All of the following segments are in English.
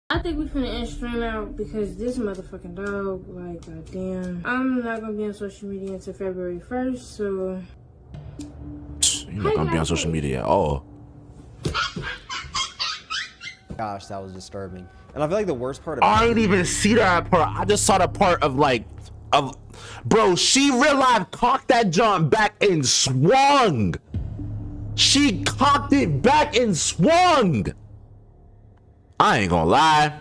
I think we finna end stream out because this motherfucking dog, like, goddamn. I'm not gonna be on social media until February 1st, so. You're not gonna be on social media at all. Gosh, that was disturbing. And I feel like the worst part of I didn't even see that part. I just saw the part of bro, she real life cocked that John back and swung. She cocked it back and swung. I ain't gonna lie.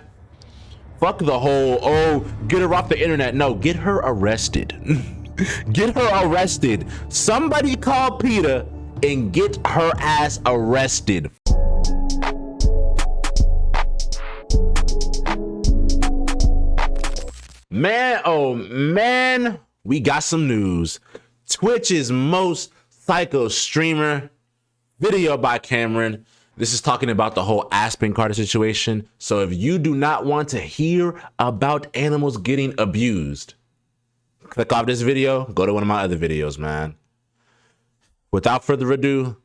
Fuck the whole, oh, get her off the internet. No, get her arrested. Get her arrested. Somebody call PETA and get her ass arrested. Man, oh man, we got some news. Twitch's most psycho streamer, video by Cameron. This is talking about the whole Aspen Carter situation. So if you do not want to hear about animals getting abused, click off this video, go to one of my other videos, man. Without further ado,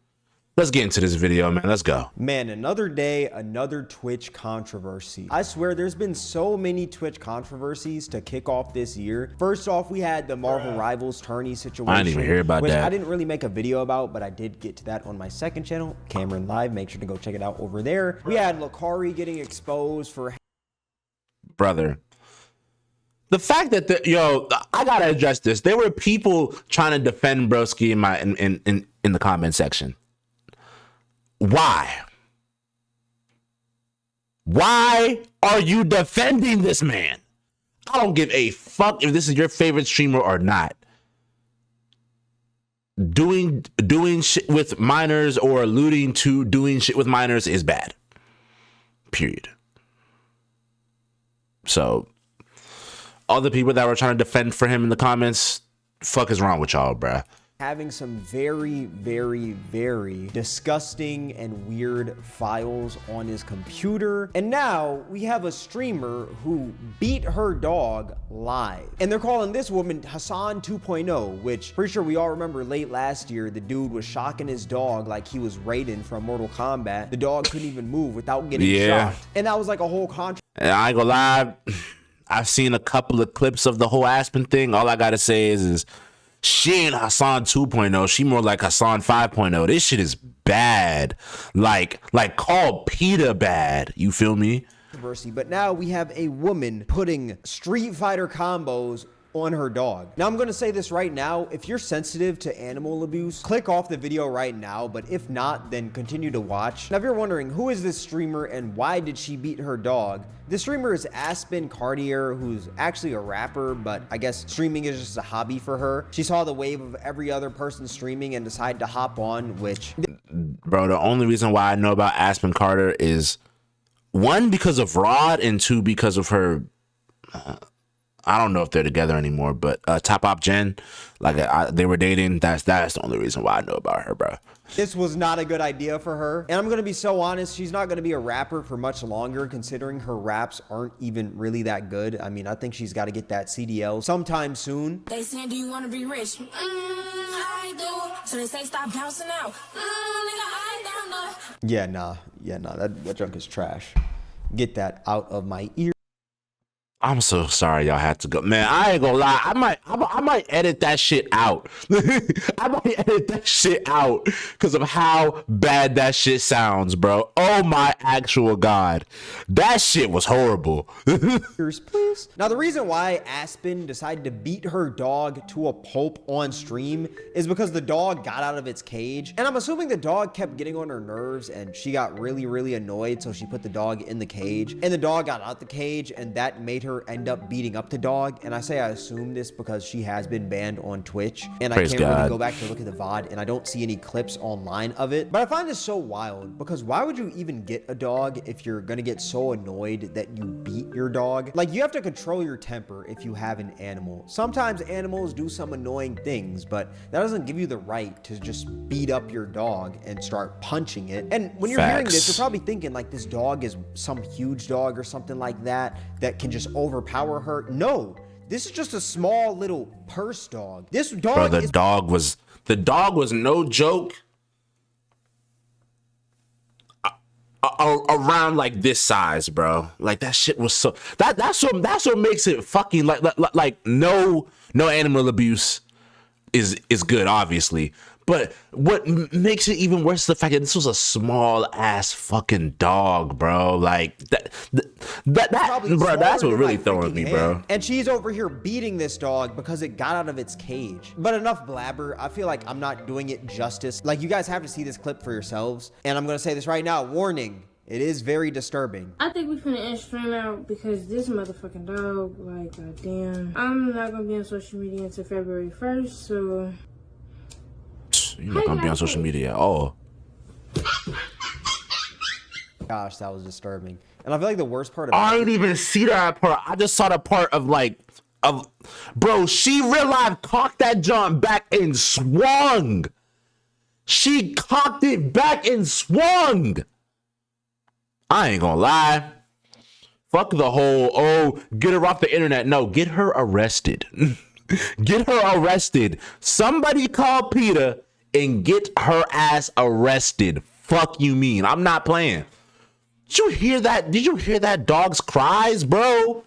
let's get into this video, man. Let's go. Man, another day, another Twitch controversy. I swear there's been so many Twitch controversies to kick off this year. First off, we had the Marvel Rivals tourney situation. I didn't even hear about which that. I didn't really make a video about, but I did get to that on my second channel, Cameron Live. Make sure to go check it out over there. We had Lakari getting exposed for... Brother. The fact that I gotta address this. There were people trying to defend Broski in the comment section. Why? Why are you defending this man? I don't give a fuck if this is your favorite streamer or not. Doing shit with minors or alluding to doing shit with minors is bad. Period. So, all the people that were trying to defend for him in the comments, fuck is wrong with y'all, bruh? Having some very, very, very disgusting and weird files on his computer. And now we have a streamer who beat her dog live. And they're calling this woman Hassan 2.0, which pretty sure we all remember late last year, the dude was shocking his dog like he was Raiden from Mortal Kombat. The dog couldn't even move without getting shocked. And that was like a whole controversy. And I ain't gonna lie, I've seen a couple of clips of the whole Aspen thing. All I gotta say is she ain't Hassan 2.0. She more like Hassan 5.0. This shit is bad. Like call PETA bad. You feel me? But now we have a woman putting Street Fighter combos on her dog. Now I'm gonna say this right now, if you're sensitive to animal abuse, click off the video right now, but if not, then continue to watch. Now if you're wondering, who is this streamer and why did she beat her dog? This streamer is Aspen Cartier, who's actually a rapper, but I guess streaming is just a hobby for her. She saw the wave of every other person streaming and decided to hop on, which... Bro, the only reason why I know about Aspen Carter is, one, because of Rod, and two, because of her... I don't know if they're together anymore, but Top Op Jen, they were dating. That's the only reason why I know about her, bro. This was not a good idea for her. And I'm going to be so honest, she's not going to be a rapper for much longer, considering her raps aren't even really that good. I mean, I think she's got to get that CDL sometime soon. They saying, do you want to be rich? I do. So they say, stop bouncing out. Nigga, I don't know. Yeah, nah, that junk is trash. Get that out of my ear. I'm so sorry y'all had to go. Man, I ain't gonna lie. I might edit that shit out. I might edit that shit out because of how bad that shit sounds, bro. Oh my actual God. That shit was horrible. Please. Now, the reason why Aspen decided to beat her dog to a pulp on stream is because the dog got out of its cage. And I'm assuming the dog kept getting on her nerves and she got really, really annoyed. So she put the dog in the cage and the dog got out the cage and that made her end up beating up the dog. And I say I assume this because she has been banned on Twitch and Praise I can't God. really go back to look at the VOD and I don't see any clips online of it. But I find this so wild because why would you even get a dog if you're gonna get so annoyed that you beat your dog? Like, you have to control your temper if you have an animal. Sometimes animals do some annoying things, but that doesn't give you the right to just beat up your dog and start punching it. And when you're hearing this, you're probably thinking like this dog is some huge dog or something like that can just overpower her. No, this is just a small little purse dog. This dog Bro, the dog was no joke. around like this size, bro. Like that shit was so that's what makes it fucking like no animal abuse is good, obviously. But what makes it even worse is the fact that this was a small ass fucking dog, bro. Like that bro, that's what really throwing me, bro. And she's over here beating this dog because it got out of its cage. But enough blabber. I feel like I'm not doing it justice. Like, you guys have to see this clip for yourselves. And I'm gonna say this right now, warning. It is very disturbing. I think we finna end stream out because this motherfucking dog, like, goddamn. I'm not gonna be on social media until February 1st, so. You're not gonna be on social media at all. Gosh, that was disturbing. And I feel like the worst part of I didn't even see that part. I just saw the part of bro, she real life cocked that John back and swung. She cocked it back and swung. I ain't gonna lie. Fuck the whole, oh, get her off the internet. No, get her arrested. Get her arrested. Somebody call PETA and get her ass arrested. Fuck you mean? I'm not playing. Did you hear that? Did you hear that dog's cries, bro?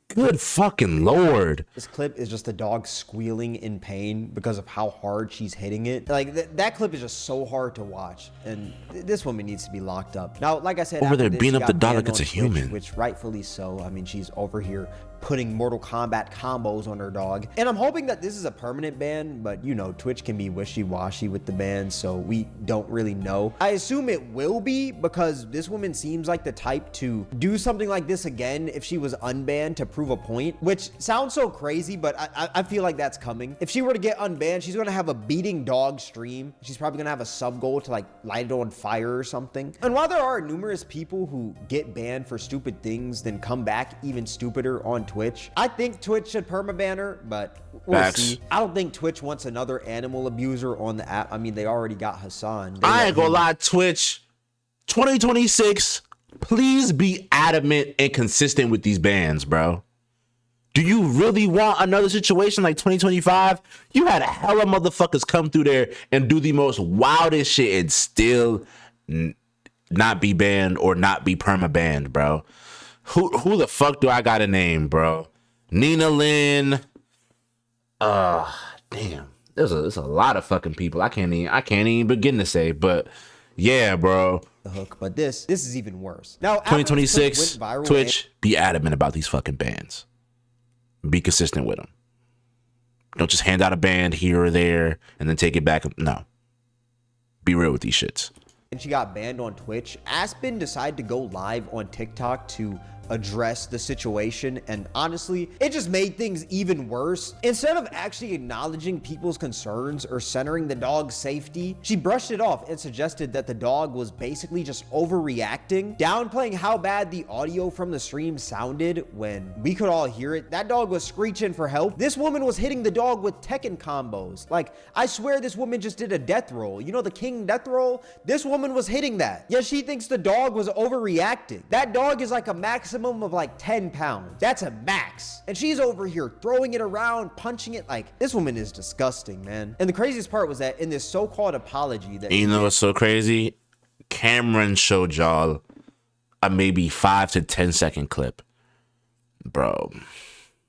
Good fucking Lord. This clip is just the dog squealing in pain because of how hard she's hitting it. Like, that clip is just so hard to watch. And this woman needs to be locked up. Now, like I said, over there beating up the dog like it's a human. Which rightfully so. I mean, she's over here putting Mortal Kombat combos on her dog. And I'm hoping that this is a permanent ban, but you know, Twitch can be wishy-washy with the ban, so we don't really know. I assume it will be because this woman seems like the type to do something like this again if she was unbanned to prove a point, which sounds so crazy, but I feel like that's coming. If she were to get unbanned, she's gonna have a beating dog stream. She's probably gonna have a sub goal to like light it on fire or something. And while there are numerous people who get banned for stupid things, then come back even stupider on Twitch, I think Twitch should permaban her, but we'll see. I don't think Twitch wants another animal abuser on the app. I mean, they already got Hassan. I ain't gonna lie, Twitch 2026, please be adamant and consistent with these bans, bro. Do you really want another situation like 2025? You had hella motherfuckers come through there and do the most wildest shit and still not be banned or not be perma-banned, bro. Who the fuck do I got a name, bro? Nina Lynn. Damn. There's a lot of fucking people. I can't even begin to say, but yeah, bro. The hook, but this is even worse. Now, 2026, Twitch, be adamant about these fucking bans. Be consistent with them. Don't just hand out a ban here or there and then take it back. No. Be real with these shits. And she got banned on Twitch. Aspen decided to go live on TikTok to address the situation, and honestly, it just made things even worse. Instead of actually acknowledging people's concerns or centering the dog's safety, she brushed it off and suggested that the dog was basically just overreacting, downplaying how bad the audio from the stream sounded when we could all hear it. That dog was screeching for help. This woman was hitting the dog with Tekken combos. Like, I swear this woman just did a death roll. You know the King death roll? This woman was hitting that. Yet she thinks the dog was overreacting. That dog is like a maximum of like 10 pounds. That's a max. And she's over here throwing it around, punching it. Like, this woman is disgusting, man. And the craziest part was that in this so-called apology that— You know what's so crazy? Cameron showed y'all a maybe 5 to 10 second clip. Bro,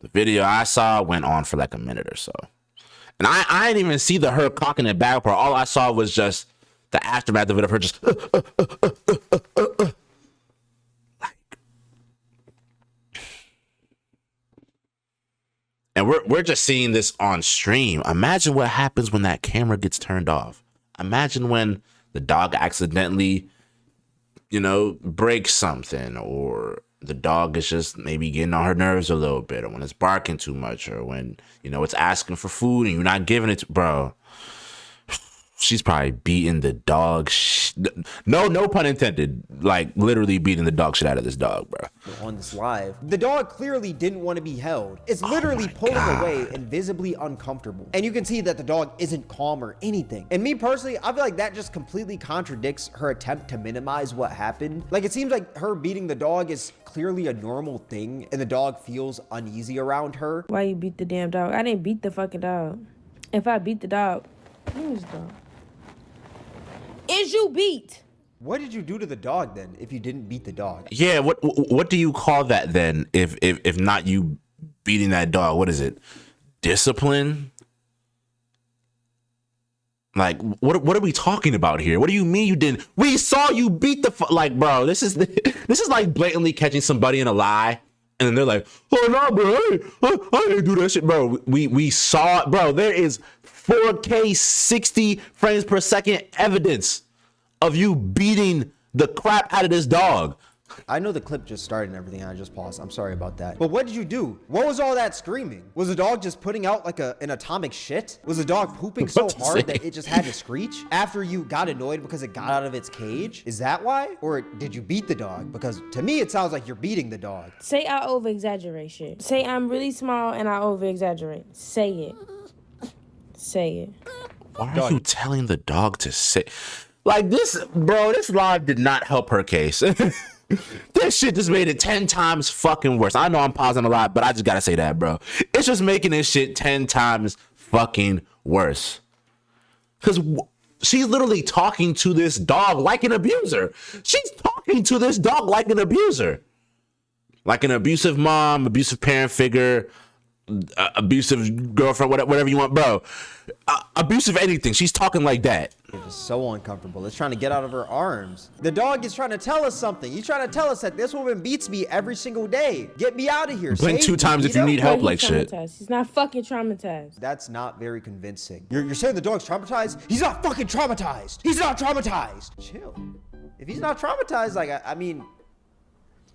the video I saw went on for like a minute or so. And I didn't even see her cocking it back part. All I saw was just the aftermath of it, of her just and we're just seeing this on stream. Imagine what happens when that camera gets turned off. Imagine when the dog accidentally, breaks something, or the dog is just maybe getting on her nerves a little bit, or when it's barking too much, or when, it's asking for food and you're not giving it to, bro. She's probably beating the dog. No pun intended. Like, literally beating the dog shit out of this dog, bro. On this live, the dog clearly didn't want to be held. It's literally pulling away and visibly uncomfortable. And you can see that the dog isn't calm or anything. And me personally, I feel like that just completely contradicts her attempt to minimize what happened. Like, it seems like her beating the dog is clearly a normal thing, and the dog feels uneasy around her. Why you beat the damn dog? I didn't beat the fucking dog. If I beat the dog, who's the dog? Is you beat? What did you do to the dog then if you didn't beat the dog? Yeah, what do you call that then if not you beating that dog? What is it? Discipline? Like, what are we talking about here? What do you mean you didn't? We saw you beat the like, bro. This is like blatantly catching somebody in a lie, and then they're like, "Oh no, bro, I didn't do that shit, bro." We saw it, bro. There is 4K 60 frames per second evidence of you beating the crap out of this dog. I know the clip just started and everything. I just paused. I'm sorry about that. But what did you do? What was all that screaming? Was the dog just putting out like an atomic shit? Was the dog pooping so hard that it just had to screech after you got annoyed because it got out of its cage? Is that why? Or did you beat the dog? Because to me, it sounds like you're beating the dog. Say I over-exaggerate shit. Say I'm really small and I over-exaggerate. Say it. Say it. Why are you telling the dog to say? Like this, bro, this live did not help her case. This shit just made it 10 times fucking worse. I know I'm pausing a lot, but I just gotta say that, bro. It's just making this shit 10 times fucking worse. Because she's literally talking to this dog like an abuser. She's talking to this dog like an abuser. Like an abusive mom, abusive parent figure, abusive girlfriend, whatever you want, bro. Abusive anything. She's talking like that. It is so uncomfortable. It's trying to get out of her arms. The dog is trying to tell us something. He's trying to tell us that this woman beats me every single day. Get me out of here. Blink 2 times if you need help, like shit. He's not fucking traumatized. That's not very convincing. You're saying the dog's traumatized? He's not fucking traumatized. He's not traumatized. Chill. If he's not traumatized, like, I mean,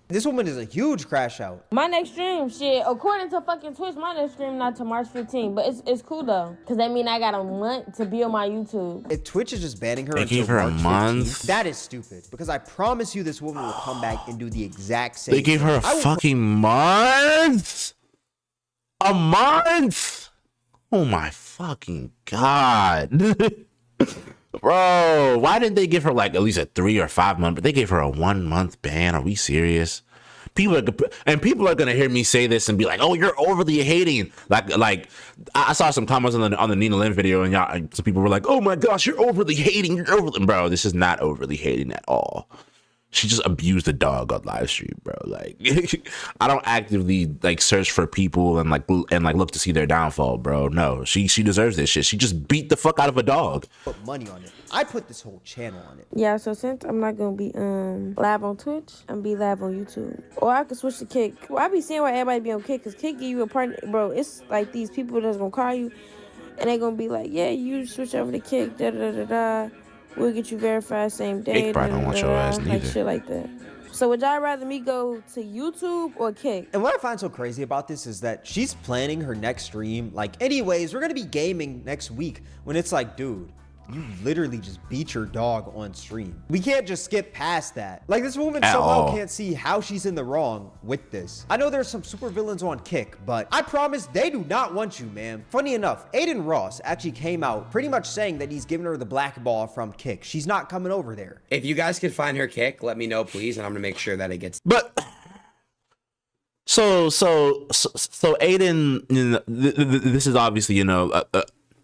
this woman is a huge crash out. My next stream, shit, according to fucking Twitch, my next stream not to March 15th, but it's cool though, because that mean I got a month to be on my YouTube. If Twitch is just banning her they until gave her March a month. 15th, that is stupid, because I promise you this woman will come back and do the exact same They gave her a fucking month. A month. Oh my fucking god. Bro, why didn't they give her like at least a 3 or 5 month? But they gave her a 1 month ban. Are we serious? People are gonna hear me say this and be like, "Oh, you're overly hating." Like I saw some comments on the Nina Lynn video, and some people were like, "Oh my gosh, you're overly hating." Bro, this is not overly hating at all. She just abused the dog on live stream, bro. Like, I don't actively like search for people and look to see their downfall, bro. No, she deserves this shit. She just beat the fuck out of a dog. Put money on it. I put this whole channel on it. Yeah, so since I'm not gonna be live on Twitch, I'm be live on YouTube, or I could switch to Kick. Well, I be seeing why everybody be on Kick, cause Kick give you a partner, bro. It's like these people that's gonna call you, and they gonna be like, "Yeah, you switch over to Kick, da da da da. We'll get you verified same day." Kick probably don't want your ass neither. Like shit like that. So would y'all rather me go to YouTube or Kick? And what I find so crazy about this is that she's planning her next stream. Like, anyways, we're gonna be gaming next week, when it's like, dude, you literally just beat your dog on stream. We can't just skip past that. Like, this woman somehow can't see how she's in the wrong with this. I know there's some super villains on Kick, but I promise they do not want you, man. Funny enough, Aiden Ross actually came out pretty much saying that he's giving her the black ball from Kick. She's not coming over there. If you guys could find her Kick, let me know, please, and I'm gonna make sure that it gets. But so Aiden, you know, this is obviously, you know,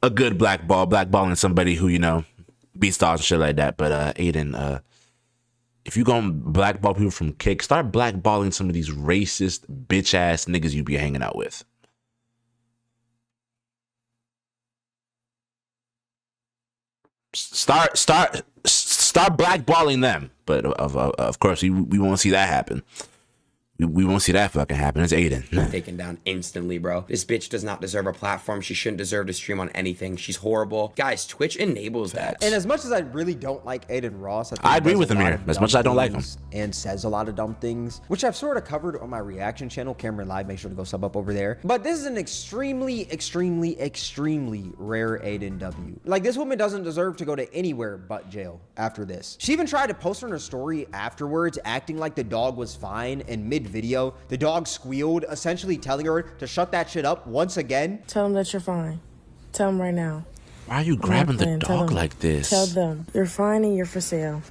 a good blackballing somebody who, you know, beats dogs and shit like that. But Aiden, if you gonna blackball people from Kick, start blackballing some of these racist bitch ass niggas you be hanging out with. Start blackballing them. But of course we won't see that happen. We won't see that fucking happen. It's Aiden. Taken down instantly, bro. This bitch does not deserve a platform. She shouldn't deserve to stream on anything. She's horrible. Guys, Twitch enables that. And as much as I really don't like Aiden Ross, I agree with him here. As much as I don't like him. And says a lot of dumb things, which I've sort of covered on my reaction channel, Cameron Live. Make sure to go sub up over there. But this is an extremely rare Aiden W. Like, this woman doesn't deserve to go to anywhere but jail after this. She even tried to post on her story afterwards, acting like the dog was fine, and mid-video, the dog squealed, essentially telling her to shut that shit up once again. Tell them that you're fine. Tell them right now. Why are you grabbing the dog like this? Tell them you're fine and you're for sale.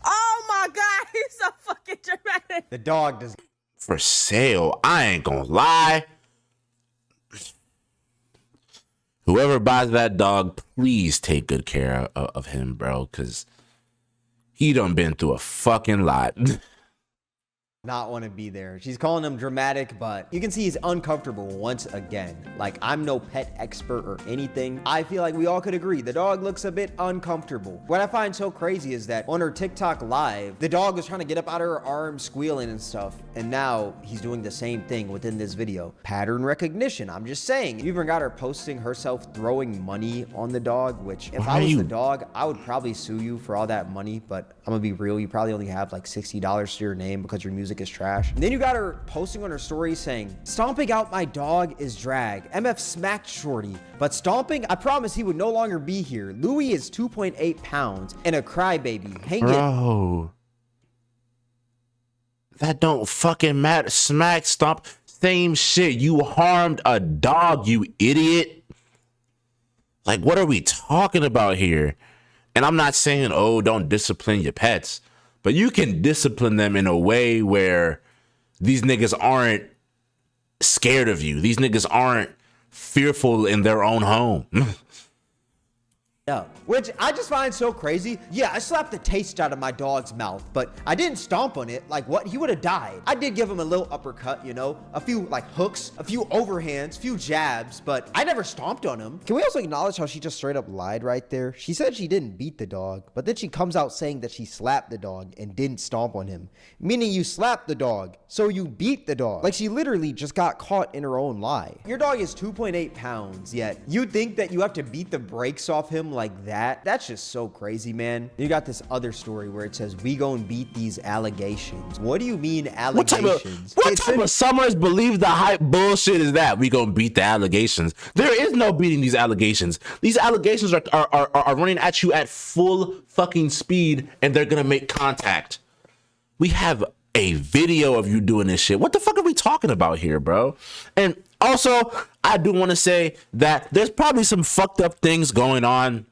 Oh my God, he's so fucking dramatic. The dog does. For sale? I ain't gonna lie. Whoever buys that dog, please take good care of him, bro, because He done been through a fucking lot. Not want to be there. She's calling him dramatic, but you can see he's uncomfortable once again. Like, I'm no pet expert or anything. I feel like we all could agree the dog looks a bit uncomfortable. What I find so crazy is that on her TikTok live, the dog was trying to get up out of her arms, squealing and stuff, and now he's doing the same thing within this video. Pattern recognition, I'm just saying. You even got her posting herself throwing money on the dog, which if I was the dog, I would probably sue you for all that money, but I'm gonna be real, you probably only have like $60 to your name because your music is trash. And then you got her posting on her story saying, stomping out my dog is drag. MF smacked Shorty, but stomping, I promise he would no longer be here. Louis is 2.8 pounds and a crybaby. Hang it. Bro, that don't fucking matter. Smack, stomp, same shit. You harmed a dog, you idiot. Like, what are we talking about here? And I'm not saying, oh, don't discipline your pets, but you can discipline them in a way where these niggas aren't scared of you. These niggas aren't fearful in their own home. Yeah, which I just find so crazy. Yeah, I slapped the taste out of my dog's mouth, but I didn't stomp on it. Like, what? He would have died. I did give him a little uppercut, you know, a few like hooks, a few overhands, few jabs, but I never stomped on him. Can we also acknowledge how she just straight up lied right there? She said she didn't beat the dog, but then she comes out saying that she slapped the dog and didn't stomp on him, meaning you slapped the dog, so you beat the dog. Like, she literally just got caught in her own lie. Your dog is 2.8 pounds, yet you think that you have to beat the brakes off him like that? That's just so crazy, man. You got this other story where it says, we gonna beat these allegations. What do you mean allegations? What type of Summers believe the hype bullshit is that? We gonna beat the allegations. There is no beating these allegations. These allegations are running at you at full fucking speed, and they're gonna make contact. We have a video of you doing this shit. What the fuck are we talking about here, bro? And also, I do want to say that there's probably some fucked up things going on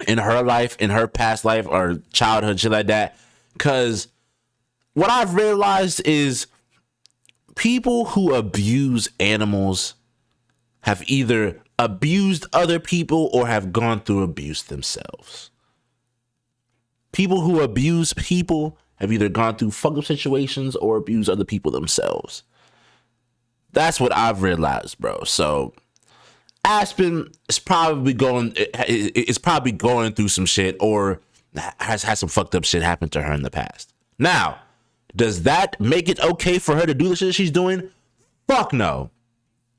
in her life, in her past life or childhood, shit like that. Because what I've realized is people who abuse animals have either abused other people or have gone through abuse themselves. People who abuse people have either gone through fucked up situations or abused other people themselves. That's what I've realized, bro. So Aspen is probably going through some shit or has had some fucked up shit happen to her in the past. Now, does that make it okay for her to do the shit she's doing? Fuck no.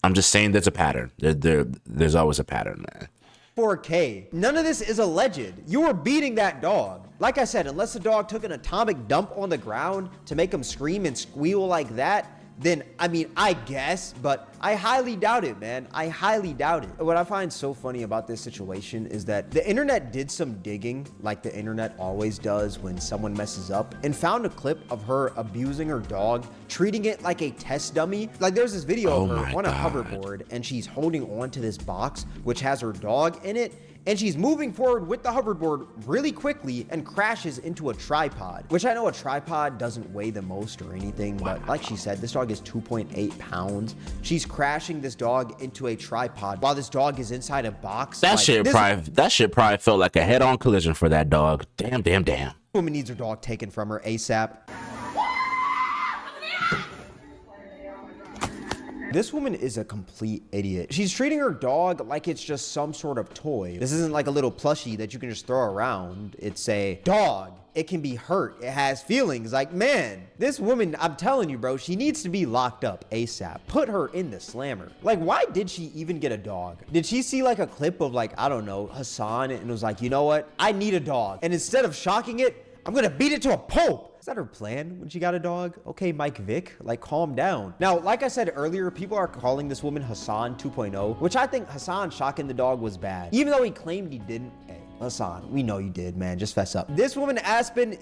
I'm just saying there's a pattern. There's always a pattern, man. 4K. None of this is alleged. You were beating that dog. Like I said, unless the dog took an atomic dump on the ground to make him scream and squeal like that, then, I mean, I guess, but I highly doubt it, man. I highly doubt it. What I find so funny about this situation is that the internet did some digging, like the internet always does when someone messes up, and found a clip of her abusing her dog, treating it like a test dummy. Like, there's this video of her on a hoverboard, and she's holding on to this box, which has her dog in it, and she's moving forward with the hoverboard really quickly and crashes into a tripod, which I know a tripod doesn't weigh the most or anything, but like she said, this dog is 2.8 pounds. She's crashing this dog into a tripod while this dog is inside a box. That shit probably felt like a head-on collision for that dog. Damn. Woman needs her dog taken from her ASAP. This woman is a complete idiot. She's treating her dog like it's just some sort of toy. This isn't like a little plushie that you can just throw around. It's a dog. It can be hurt. It has feelings. Like, man, this woman, I'm telling you, bro, she needs to be locked up ASAP. Put her in the slammer. Like, why did she even get a dog? Did she see like a clip of like, I don't know, Hassan and was like, you know what? I need a dog. And instead of shocking it, I'm gonna beat it to a pulp. Is that her plan when she got a dog? Okay, Mike Vick, like, calm down. Now, like I said earlier, people are calling this woman Hassan 2.0, which I think Hassan shocking the dog was bad. Even though he claimed he didn't. Hey, Hassan, we know you did, man. Just fess up. This woman, Aspen,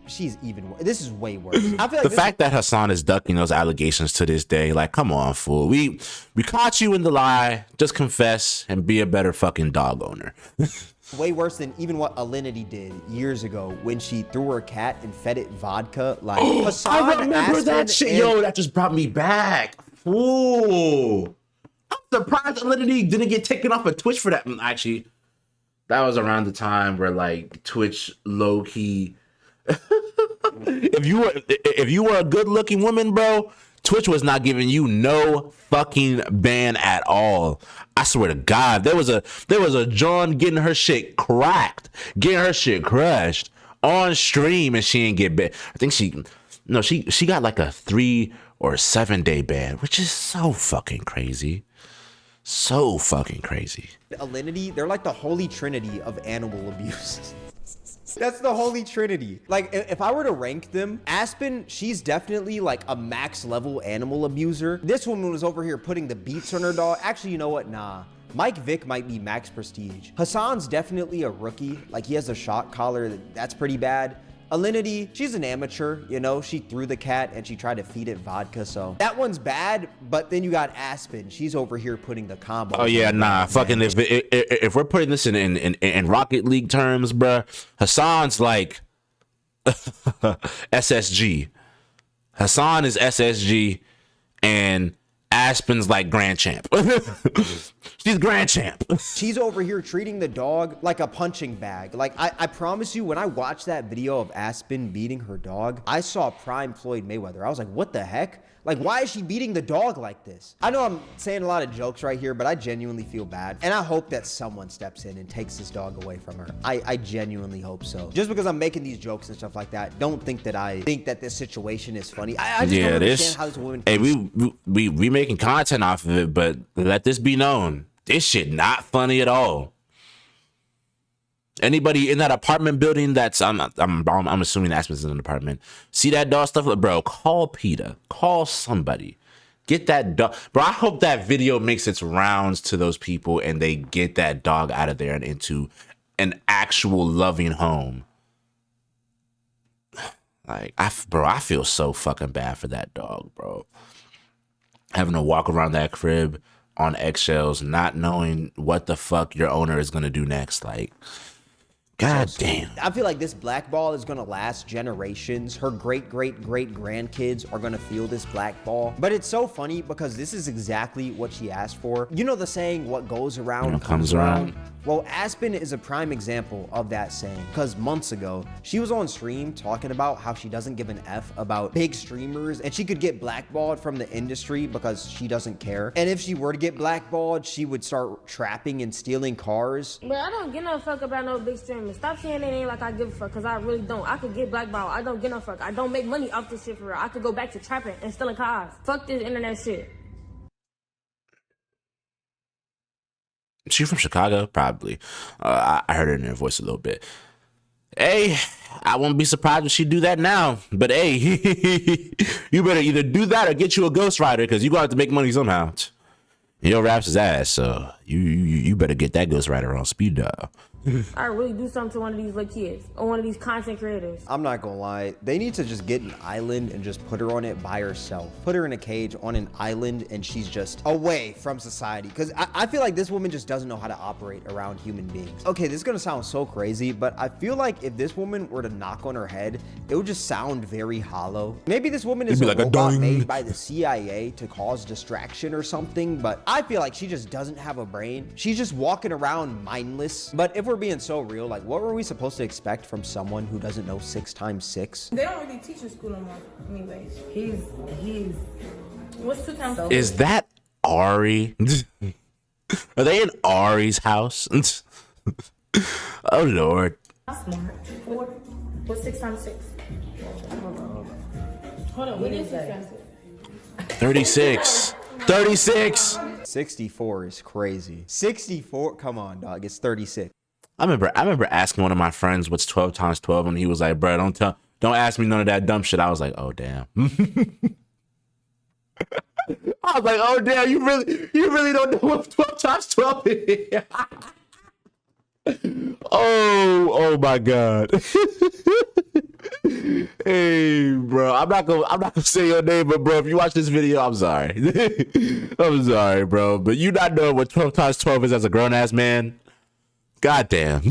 she's even worse. This is way worse. I feel like the fact that Hassan is ducking those allegations to this day, like, come on, fool. We caught you in the lie. Just confess and be a better fucking dog owner. Way worse than even what Alinity did years ago when she threw her cat and fed it vodka. Like, Hassan, I remember that shit. Yo, that just brought me back. Ooh. I'm surprised Alinity didn't get taken off of Twitch for that. Actually, that was around the time where like Twitch low-key if you were a good looking woman, bro, Twitch was not giving you no fucking ban at all. I swear to God, there was a John getting her shit cracked, getting her shit crushed on stream, and she didn't get banned. I think she got like a 3 or 7 day ban, which is so fucking crazy. So fucking crazy. Alinity, they're like the holy trinity of animal abuse. That's the holy trinity. Like, if I were to rank them, Aspen, she's definitely like a max level animal abuser. This woman was over here putting the beats on her dog. Actually, you know what? Nah. Mike Vick might be max prestige. Hassan's definitely a rookie. Like, he has a shock collar. That's pretty bad. Alinity, she's an amateur, you know, she threw the cat and she tried to feed it vodka, so that one's bad. But then you got Aspen, she's over here putting the combo. Oh yeah, nah, fucking if we're putting this in Rocket League terms, bruh, Hassan's like SSG. Hassan is SSG, and Aspen's like Grand Champ. She's Grand Champ. She's over here treating the dog like a punching bag. Like, I promise you, when I watched that video of Aspen beating her dog, I saw prime Floyd Mayweather. I was like, what the heck? Like, why is she beating the dog like this? I know I'm saying a lot of jokes right here, but I genuinely feel bad. And I hope that someone steps in and takes this dog away from her. I genuinely hope so. Just because I'm making these jokes and stuff like that, don't think that I think that this situation is funny. I just don't understand how this woman... Hey, we making content off of it, but let this be known. This shit not funny at all. Anybody in that apartment building that's I'm assuming Aspen's in an apartment. See that dog stuff, bro? Call PETA. Call somebody. Get that dog, bro. I hope that video makes its rounds to those people and they get that dog out of there and into an actual loving home. Like, I feel so fucking bad for that dog, bro. Having to walk around that crib on eggshells, not knowing what the fuck your owner is gonna do next. Like, God damn. I feel like this black ball is gonna last generations. Her great grandkids are gonna feel this black ball. But it's so funny because this is exactly what she asked for. You know the saying, what goes around comes around? Well, Aspen is a prime example of that saying, because months ago, she was on stream talking about how she doesn't give an F about big streamers, and she could get blackballed from the industry because she doesn't care. And if she were to get blackballed, she would start trapping and stealing cars. But I don't give no fuck about no big streamers. Stop saying it ain't like I give a fuck, because I really don't. I could get blackballed. I don't give no fuck. I don't make money off this shit for real. I could go back to trapping and stealing cars. Fuck this internet shit. She from Chicago? Probably. I heard her in her voice a little bit. Hey, I won't be surprised if she do that now. But hey, you better either do that or get you a ghostwriter, because you gonna have to make money somehow. Your raps his ass, so you better get that ghostwriter on speed dial. I really do something to one of these little kids or one of these content creators. I'm not gonna lie, they need to just get an island and just put her on it by herself. Put her in a cage on an island and she's just away from society. Because I feel like this woman just doesn't know how to operate around human beings. Okay, this is gonna sound so crazy, but I feel like if this woman were to knock on her head, it would just sound very hollow. Maybe this woman is a robot made by the CIA to cause distraction or something, but I feel like she just doesn't have a brain. She's just walking around mindless. But if we're being so real, like, what were we supposed to expect from someone who doesn't know 6 times 6? They don't really teach in school no more anyways. He's what's 2 times 6? Is that Ari? Are they in Ari's house? Oh Lord. Smart. 4. What's 6 times 6? Hold on, what is that? 36. 36. 64 is crazy. 64, come on, dog, it's 36. I remember asking one of my friends what's 12 times 12, and he was like, bro, don't ask me none of that dumb shit. I was like, oh damn. I was like, oh damn, you really don't know what 12 times 12 is. Oh my God. Hey, bro, I'm not gonna say your name, but bro, if you watch this video, I'm sorry. I'm sorry, bro, but you not know what 12 times 12 is as a grown ass man. God damn.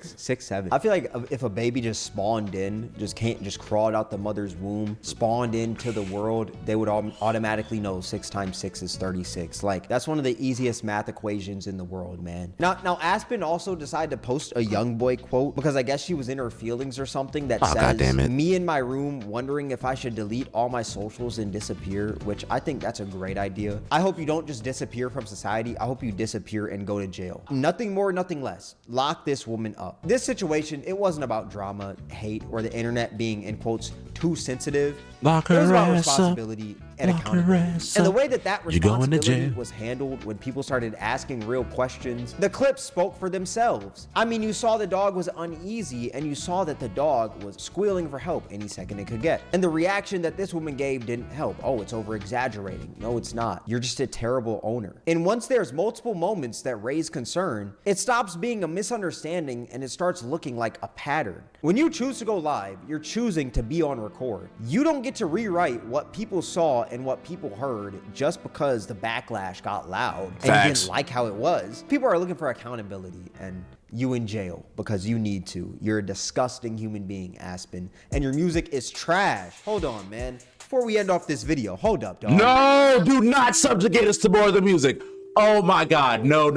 6, 7. I feel like if a baby just spawned in, just crawled out the mother's womb, spawned into the world, they would automatically know 6 times 6 is 36. Like, that's one of the easiest math equations in the world, man. Now Aspen also decided to post a young boy quote because I guess she was in her feelings or something that says, me in my room wondering if I should delete all my socials and disappear, which I think that's a great idea. I hope you don't just disappear from society. I hope you disappear and go to jail. Nothing more, nothing less. Lock this woman up. This situation, it wasn't about drama, hate, or the internet being, in quotes, too sensitive. Lock her it was about ass responsibility and Lock accountability. And the way that responsibility jail. was handled when people started asking real questions, the clips spoke for themselves. I mean, you saw the dog was uneasy and you saw that the dog was squealing for help any second it could get. And the reaction that this woman gave didn't help. Oh, it's over exaggerating. No, it's not. You're just a terrible owner. And once there's multiple moments that raise concern, it stops being a misunderstanding and it starts looking like a pattern. When you choose to go live, you're choosing to be on record. You don't get to rewrite what people saw and what people heard just because the backlash got loud and you didn't like how it was. People are looking for accountability, and you in jail because you need to. You're a disgusting human being, Aspen, and your music is trash. Hold on, man. Before we end off this video, hold up, dog. No, do not subjugate us to more of the music. Oh my God, no.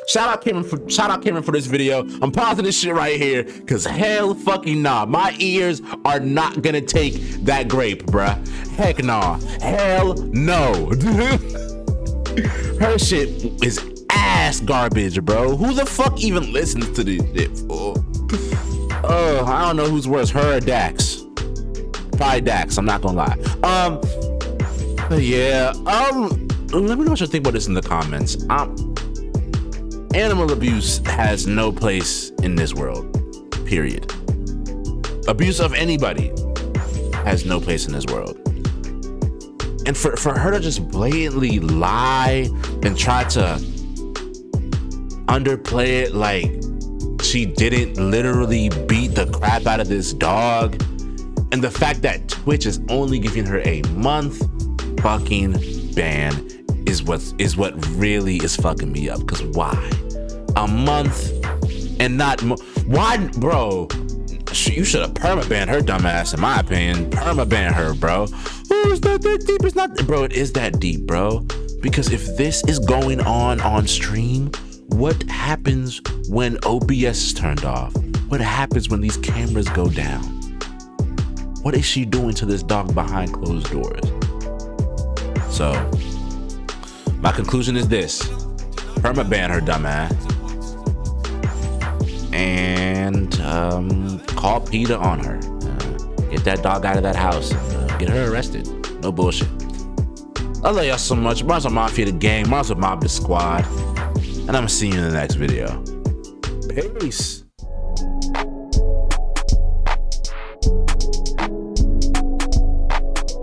Shout out Cameron for this video. I'm pausing this shit right here because hell fucking nah. My ears are not gonna take that grape, bruh. Heck nah. Hell no. Her shit is ass garbage, bro. Who the fuck even listens to this shit? I don't know who's worse, her or Dax. Probably Dax, I'm not gonna lie. Yeah, let me know what you think about this in the comments. Animal abuse has no place in this world, period. Abuse of anybody has no place in this world. And for her to just blatantly lie and try to underplay it like she didn't literally beat the crap out of this dog, and the fact that Twitch is only giving her a month fucking ban is what really is fucking me up. Because why a month and not why, bro? You should have perma-banned her dumb ass, in my opinion. Perma-ban her, bro. Oh, it's not that deep. It's not, bro. It is that deep, bro. Because if this is going on stream, what happens when OBS is turned off? What happens when these cameras go down? What is she doing to this dog behind closed doors? So, my conclusion is this: perma-ban her dumb ass, and call PETA on her. Get that dog out of that house and get her arrested. No bullshit. I love y'all so much. Marso Mafia the gang, Marso Mob the squad, and I'm gonna see you in the next video. Peace.